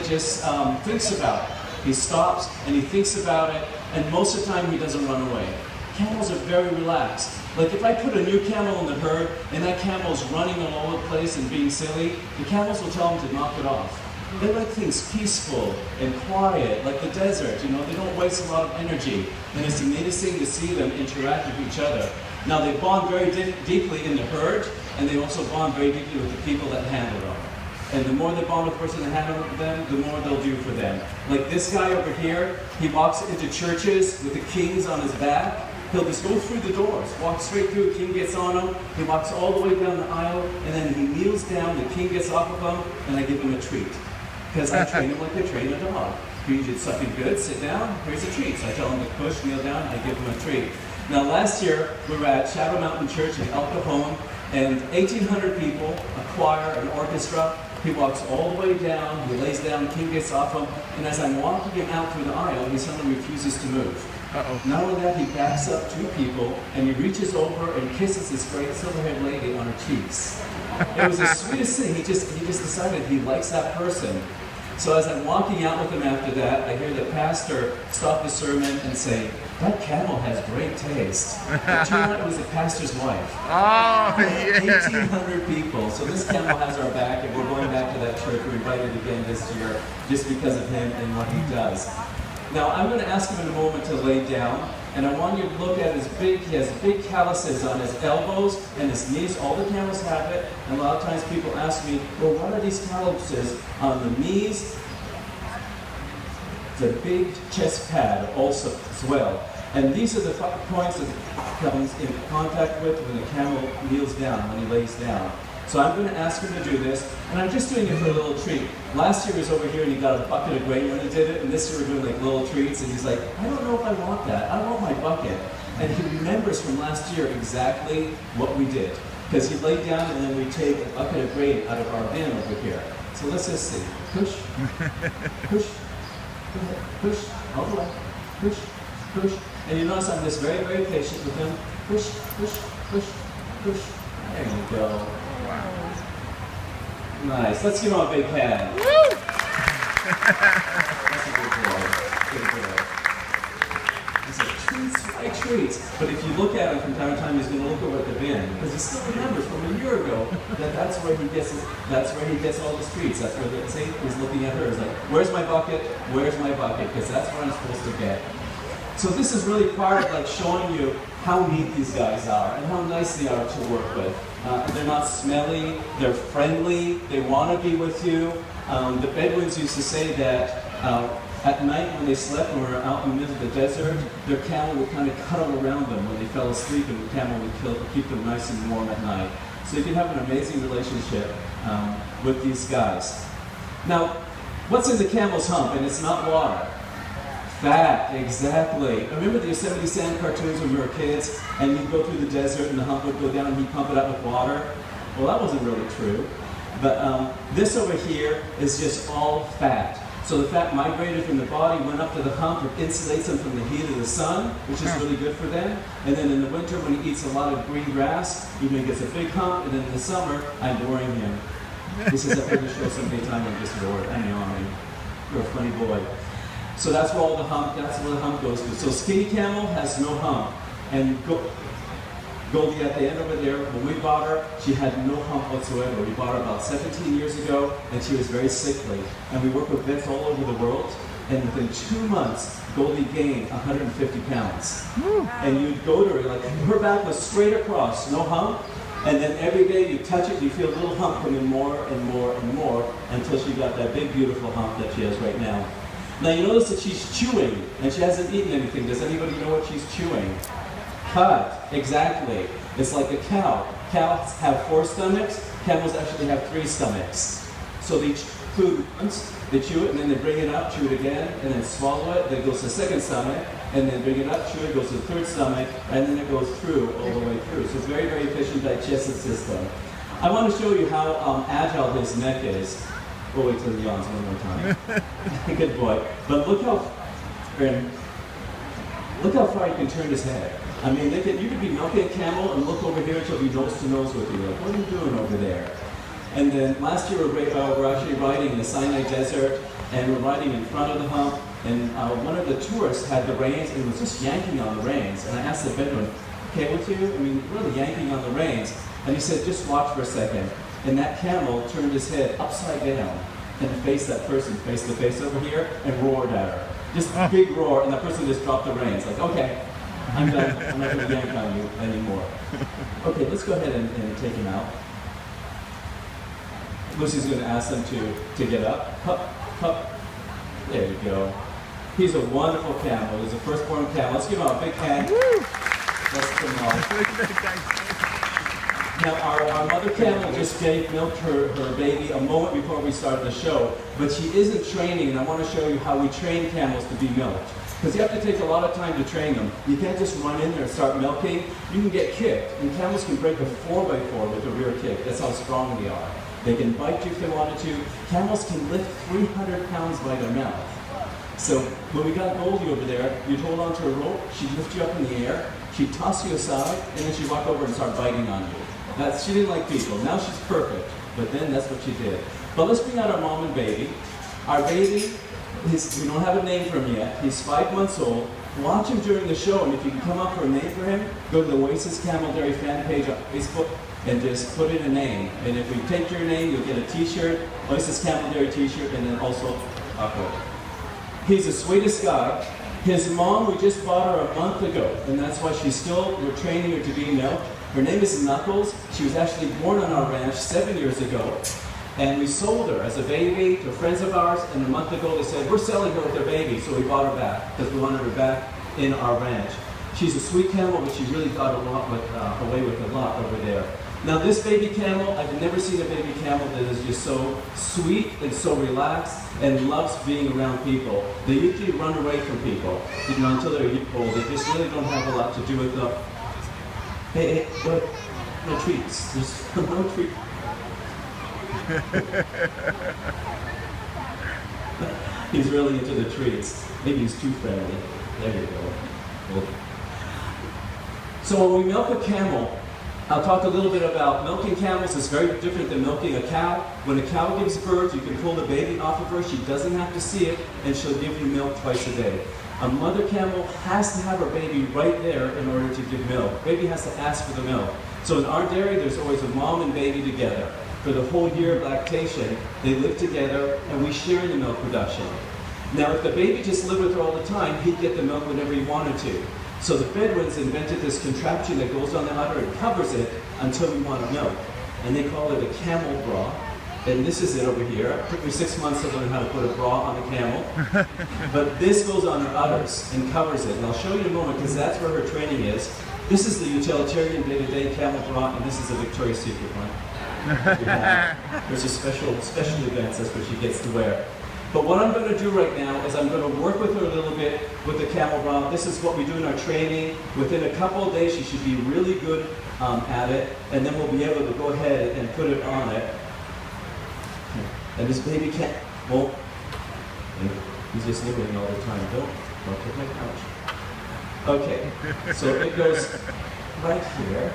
just thinks about it. He stops and he thinks about it, and most of the time he doesn't run away. Camels are very relaxed. Like if I put a new camel in the herd and that camel's running all over the place and being silly, the camels will tell him to knock it off. They like things peaceful and quiet, like the desert, you know, they don't waste a lot of energy. And it's amazing to see them interact with each other. Now they bond very deeply in the herd, and they also bond very deeply with the people that handle them. And the more they bond with the person that handles them, the more they'll do for them. Like this guy over here, he walks into churches with the kings on his back. He'll just go through the doors, walk straight through, the king gets on him, he walks all the way down the aisle, and then he kneels down, the king gets off of him, and I give him a treat. Because I train him like I train a dog. He did something good, sit down, here's a treat. So I tell him to push, kneel down, I give him a treat. Now last year, we were at Shadow Mountain Church in El Cajon, and 1,800 people, a choir, an orchestra. He walks all the way down, he lays down, the king gets off him, and as I'm walking him out through the aisle, he suddenly refuses to move. Not only that, he backs up two people, and he reaches over and kisses this great silver-haired lady on her cheeks. It was the sweetest thing. He just decided he likes that person. So as I'm walking out with him after that, I hear the pastor stop the sermon and say, "That camel has great taste." It turned out it was the pastor's wife. Oh, yeah. 1,800 people. So this camel has our back, and we're going back to that church. We're invited again this year just because of him and what he does. Now I'm going to ask him in a moment to lay down, and I want you to look at his he has big calluses on his elbows and his knees. All the camels have it, and a lot of times people ask me, well, what are these calluses on the knees? The big chest pad also as well. And these are the points that comes in contact with when the camel kneels down, when he lays down. So I'm going to ask him to do this, and I'm just doing it for a little treat. Last year he was over here and he got a bucket of grain when he did it, and this year we're doing like little treats, and he's like, I don't know if I want that. I want my bucket. And he remembers from last year exactly what we did. Because he laid down and then we take a bucket of grain out of our bin over here. So let's just see. Push, push, push, all the way, push, push. And you notice I'm just very, very patient with him. Push, push, push, push. There you go. Wow. Nice. Let's give him a big hand. Woo! That's a good boy. Good boy. He's like, treats, like treats. But if you look at him from time to time, he's going to look over at the bin because he still remembers from a year ago that that's where he gets all his treats. That's where he's looking at her. He's like, where's my bucket? Where's my bucket? Because that's what I'm supposed to get. So this is really part of like showing you how neat these guys are and how nice they are to work with. They're not smelly, they're friendly, they want to be with you. The Bedouins used to say that at night when they slept and were out in the middle of the desert, their camel would kind of cuddle around them when they fell asleep, and the camel would keep them nice and warm at night. So you can have an amazing relationship with these guys. Now, what's in the camel's hump? And it's not water. Fat, exactly. Remember the Yosemite Sam cartoons when we were kids, and you'd go through the desert and the hump would go down and he'd pump it up with water? Well, that wasn't really true. But this over here is just all fat. So the fat migrated from the body, went up to the hump, it insulates them from the heat of the sun, which is really good for them. And then in the winter when he eats a lot of green grass, he gets a big hump, and then in the summer, I'm boring him. He says, I've heard the show so many times, I'm just bored. I know, you're a funny boy. So that's where the hump goes to. So skinny camel has no hump. And Goldie at the end over there, when we bought her, she had no hump whatsoever. We bought her about 17 years ago, and she was very sickly. And we work with vets all over the world, and within 2 months, Goldie gained 150 pounds. And you'd go to her, like her back was straight across, no hump, and then every day you touch it, you feel a little hump coming more and more and more, until she got that big, beautiful hump that she has right now. Now you notice that she's chewing, and she hasn't eaten anything. Does anybody know what she's chewing? Cud, exactly. It's like a cow. Cows have 4 stomachs, camels actually have 3 stomachs. So they food once, they chew it, and then they bring it up, chew it again, and then swallow it, then it goes to the 2nd stomach, and then bring it up, chew it, goes to the 3rd stomach, and then it goes through, all the way through. So it's a very, very efficient digestive system. I want to show you how agile his neck is. We'll wait till he yawns one more time. Good boy. But look how far he can turn his head. I mean, you could be milking a camel and look over here until he nose to nose with you. Like, what are you doing over there? And then last year we're actually riding in the Sinai Desert, and we're riding in front of the hump, and one of the tourists had the reins and was just yanking on the reins. And I asked the Bedouin, okay with you? I mean, really yanking on the reins. And he said, just watch for a second. And that camel turned his head upside down and faced that person face to face over here and roared at her. Just a big roar, and that person just dropped the reins. Like, okay, I'm done. I'm not going to yank on you anymore. Okay, let's go ahead and take him out. Lucy's going to ask them to get up. Hup, hup. There you go. He's a wonderful camel. He's a firstborn camel. Let's give him a big hand. Let's put him on. Now, our mother camel just milked her baby a moment before we started the show, but she isn't training, and I want to show you how we train camels to be milked. Because you have to take a lot of time to train them. You can't just run in there and start milking. You can get kicked, and camels can break a 4x4 with a rear kick. That's how strong they are. They can bite you if they wanted to. Camels can lift 300 pounds by their mouth. So when we got Goldie over there, you'd hold onto a rope, she'd lift you up in the air, she'd toss you aside, and then she'd walk over and start biting on you. She didn't like people. Now she's perfect, but then that's what she did. But let's bring out our mom and baby. Our baby, we don't have a name for him yet. He's 5 months old. Watch him during the show, and if you can come up with a name for him, go to the Oasis Camel Dairy fan page on Facebook and just put in a name. And if we take your name, you'll get a t-shirt, Oasis Camel Dairy t-shirt, and then also a coat. He's the sweetest guy. His mom, we just bought her a month ago, and that's why we're training her to be milked. Her name is Knuckles. She was actually born on our ranch 7 years ago. And we sold her as a baby to friends of ours, and a month ago they said, we're selling her with her baby, so we bought her back, because we wanted her back in our ranch. She's a sweet camel, but she really got away with a lot over there. Now this baby camel, I've never seen a baby camel that is just so sweet and so relaxed and loves being around people. They usually run away from people, until they're old. They just really don't have a lot to do with them. Hey, what? No treats. There's no treat. He's really into the treats. Maybe he's too friendly. There you go. So when we milk a camel, I'll talk a little bit about milking camels. Is very different than milking a cow. When a cow gives birth, you can pull the baby off of her. She doesn't have to see it, and she'll give you milk twice a day. A mother camel has to have her baby right there in order to give milk. Baby has to ask for the milk. So in our dairy, there's always a mom and baby together. For the whole year of lactation, they live together, and we share in the milk production. Now, if the baby just lived with her all the time, he'd get the milk whenever he wanted to. So the Bedouins invented this contraption that goes on the udder and covers it until we want milk. And they call it a camel bra. And this is it over here. It took me 6 months to learn how to put a bra on a camel. But this goes on her udders and covers it. And I'll show you in a moment, because that's where her training is. This is the utilitarian day-to-day camel bra, and this is the Victoria's Secret one. There's a special events, that's what she gets to wear. But what I'm going to do right now is I'm going to work with her a little bit with the camel bra. This is what we do in our training. Within a couple of days, she should be really good at it, and then we'll be able to go ahead and put it on it. And this baby can't, well, he's just nibbling all the time. Don't take my couch. Okay, so it goes right here,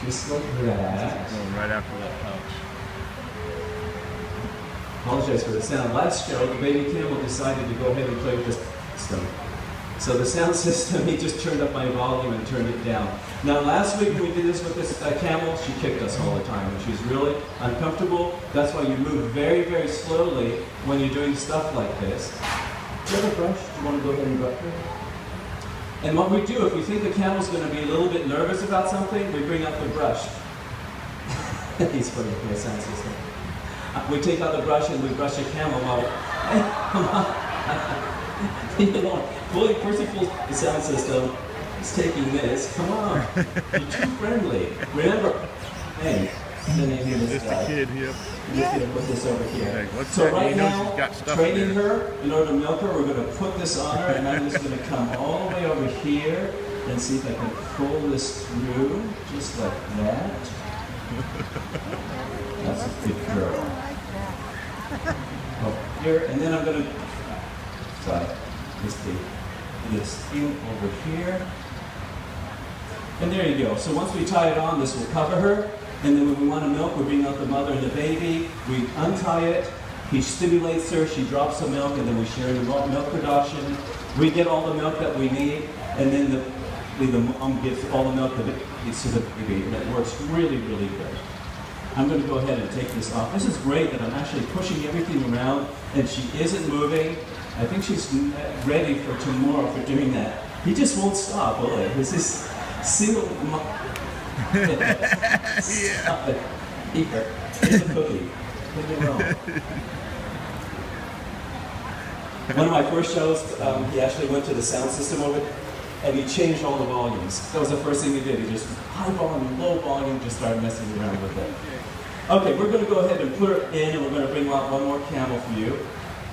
just like that. Going right after that couch. Apologize for the sound. Last show, the baby camel decided to go ahead and play with this system. So the sound system, he just turned up my volume and turned it down. Now last week when we did this with this camel, she kicked us all the time, and she's really uncomfortable. That's why you move very, very slowly when you're doing stuff like this. Do you have a brush? Do you want to go ahead and brush her? And what we do, if we think the camel's going to be a little bit nervous about something, we bring out the brush. He's funny with my sound system. We take out the brush and we brush a camel while, hey, come on. You know, first he pulls the sound system. He's taking this. Come on. You're too friendly. Remember, hey, the name of this guy. Just a kid here. I'm just going to put this over here. Hey, so right now, she's got stuff training her, in order to milk her, we're going to put this on her, and I'm just going to come all the way over here and see if I can pull this through, just like that. That's a good girl. Oh, here, and then I'm going to tie this thing over here. And there you go. So once we tie it on, this will cover her. And then when we want to milk, we bring out the mother and the baby, we untie it, he stimulates her, she drops the milk, and then we share in the milk production. We get all the milk that we need, and then the mom gives all the milk to the baby, and it works really, really good. I'm going to go ahead and take this off. This is great that I'm actually pushing everything around, and she isn't moving. I think she's ready for tomorrow for doing that. He just won't stop, will he? This is single. Stop it. Eat her. Here's a cookie. Leave me alone. One of my first shows, he actually went to the sound system of it, and he changed all the volumes. That was the first thing he did. He just high volume, low volume, just started messing around with it. Okay, we're going to go ahead and put her in, and we're going to bring out one more camel for you.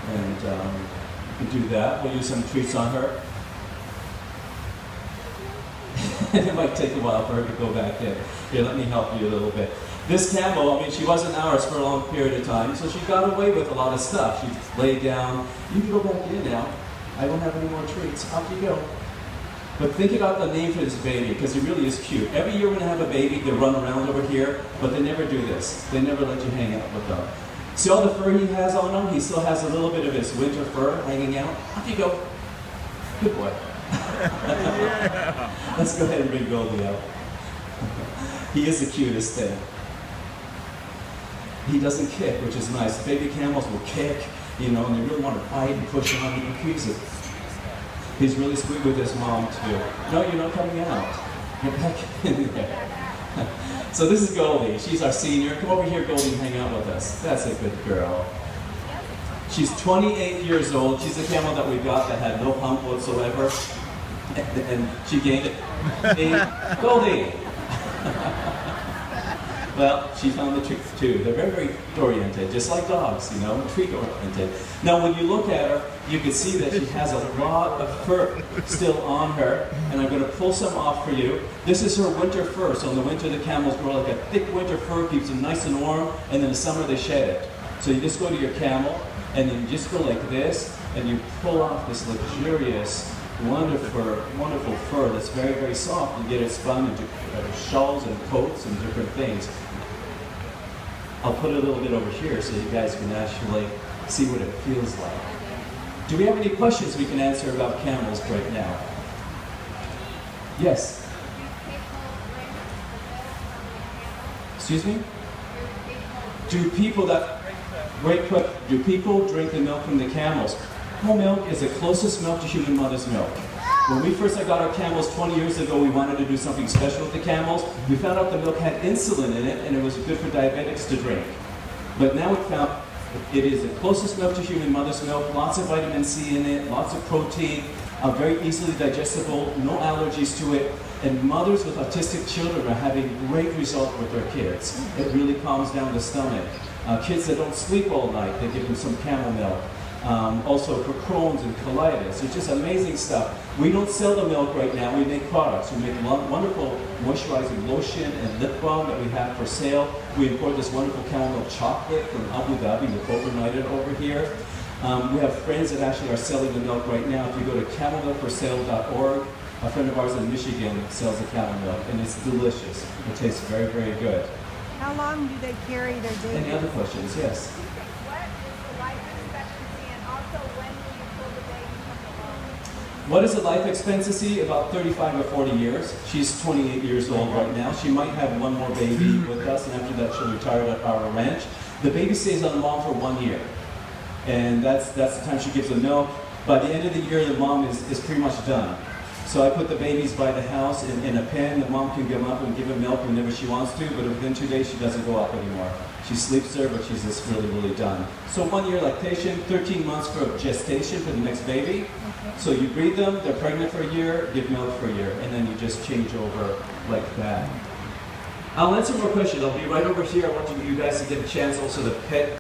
And you can do that. We'll use some treats on her. It might take a while for her to go back in. Here, let me help you a little bit. This camel, I mean, she wasn't ours for a long period of time, so she got away with a lot of stuff. She laid down. You can go back in now. I don't have any more treats. Off you go. But think about the name for this baby, because he really is cute. Every year when they have a baby, they run around over here, but they never do this. They never let you hang out with them. See all the fur he has on him? He still has a little bit of his winter fur hanging out. Off you go. Good boy. Let's go ahead and bring Goldie out. He is the cutest thing. He doesn't kick, which is nice. Baby camels will kick, you know, and they really want to fight and push on and increase it. He's really sweet with his mom too. No, you're not coming out. Get back in there. So this is Goldie. She's our senior. Come over here, Goldie, and hang out with us. That's a good girl. She's 28 years old. She's a camel that we got that had no hump whatsoever. And she gained it. Hey, Goldie! Well, she found the treat too. They're very, very oriented, just like dogs, you know, treat oriented. Now, when you look at her, you can see that she has a lot of fur still on her, and I'm going to pull some off for you. This is her winter fur, so in the winter the camels grow like a thick winter fur, keeps them nice and warm, and then in the summer they shed it. So you just go to your camel, and then you just go like this, and you pull off this luxurious, wonderful fur that's very, very soft, and get it spun into shawls and coats and different things. I'll put it a little bit over here so you guys can actually see what it feels like. Do we have any questions we can answer about camels right now? Yes? Excuse me? Do people drink the milk from the camels? Whole milk is the closest milk to human mother's milk. When we first got our camels 20 years ago, we wanted to do something special with the camels. We found out the milk had insulin in it, and it was good for diabetics to drink. But now we found it is the closest milk to human mother's milk, lots of vitamin C in it, lots of protein, very easily digestible, no allergies to it, and mothers with autistic children are having great results with their kids. It really calms down the stomach. Kids that don't sleep all night, they give them some camel milk. Also for Crohn's and colitis. It's just amazing stuff. We don't sell the milk right now. We make products. We make wonderful moisturizing lotion and lip balm that we have for sale. We import this wonderful camel milk chocolate from Abu Dhabi. We've overnighted over here. We have friends that actually are selling the milk right now. If you go to camelmilkforsale.org, a friend of ours in Michigan sells the camel milk, and it's delicious. It tastes very, very good. How long do they carry their baby? Any other questions? Yes. What is the life expectancy? About 35 or 40 years. She's 28 years old right now. She might have one more baby with us, and after that she'll retire at our ranch. The baby stays on the mom for 1 year. And that's the time she gives the milk. By the end of the year, the mom is pretty much done. So I put the babies by the house in a pen. The mom can come up and give them milk whenever she wants to, but within 2 days she doesn't go up anymore. She sleeps there, but she's just really, really done. So 1 year lactation, 13 months for gestation for the next baby. So you breed them, they're pregnant for a year, give milk for a year, and then you just change over like that. I'll answer more questions. I'll be right over here. I want you guys to get a chance also to pet